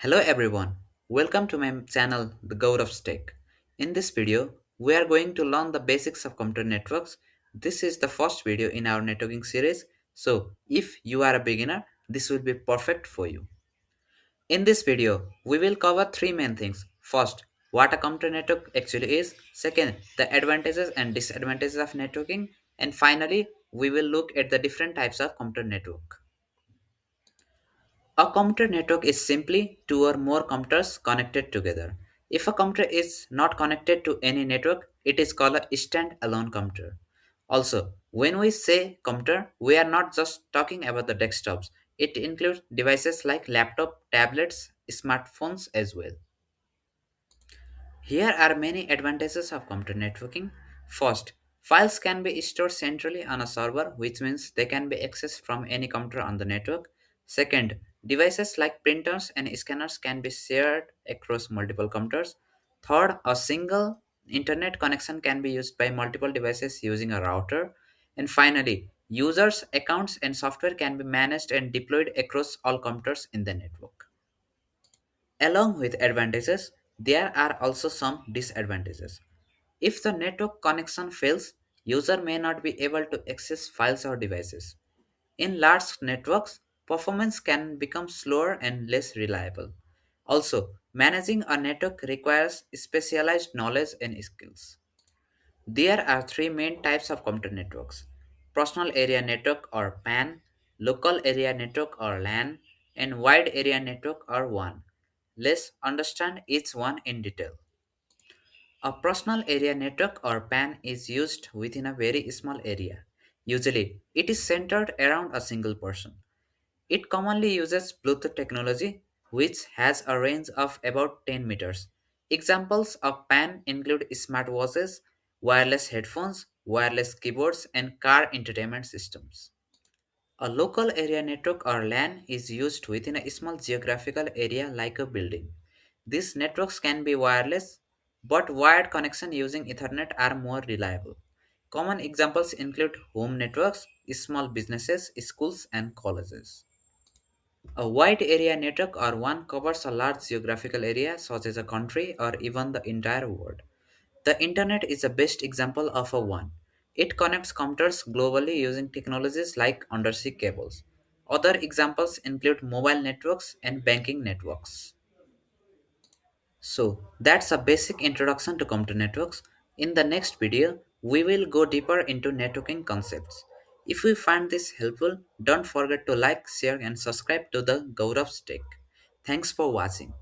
Hello everyone, welcome to my channel The Gaurab Tech. In this video, we are going to learn the basics of computer networks. This is the first video in our networking series, so if you are a beginner, this will be perfect for you. In this video, we will cover three main things. First, what a computer network actually is. Second, the advantages and disadvantages of networking. And finally, we will look at the different types of computer network. A computer network is simply two or more computers connected together. If a computer is not connected to any network, it is called a stand-alone computer. Also, when we say computer, we are not just talking about the desktops. It includes devices like laptop, tablets, smartphones as well. Here are many advantages of computer networking. First, files can be stored centrally on a server, which means they can be accessed from any computer on the network. Second, devices like printers and scanners can be shared across multiple computers. Third, a single internet connection can be used by multiple devices using a router. And finally, users' accounts and software can be managed and deployed across all computers in the network. Along with advantages, there are also some disadvantages. If the network connection fails, user may not be able to access files or devices. In large networks, performance can become slower and less reliable. Also, managing a network requires specialized knowledge and skills. There are three main types of computer networks: personal area network or PAN, local area network or LAN, and wide area network or WAN. Let's understand each one in detail. A personal area network or PAN is used within a very small area. Usually, it is centered around a single person. It commonly uses Bluetooth technology, which has a range of about 10 meters. Examples of PAN include smartwatches, wireless headphones, wireless keyboards, and car entertainment systems. A local area network or LAN is used within a small geographical area like a building. These networks can be wireless, but wired connection using Ethernet are more reliable. Common examples include home networks, small businesses, schools, and colleges. A wide area network or WAN covers a large geographical area such as a country or even the entire world. The internet is the best example of a WAN. It connects computers globally using technologies like undersea cables. Other examples include mobile networks and banking networks. So, that's a basic introduction to computer networks. In the next video, we will go deeper into networking concepts. If you find this helpful, don't forget to like, share, and subscribe to the Gaurab's Tech. Thanks for watching.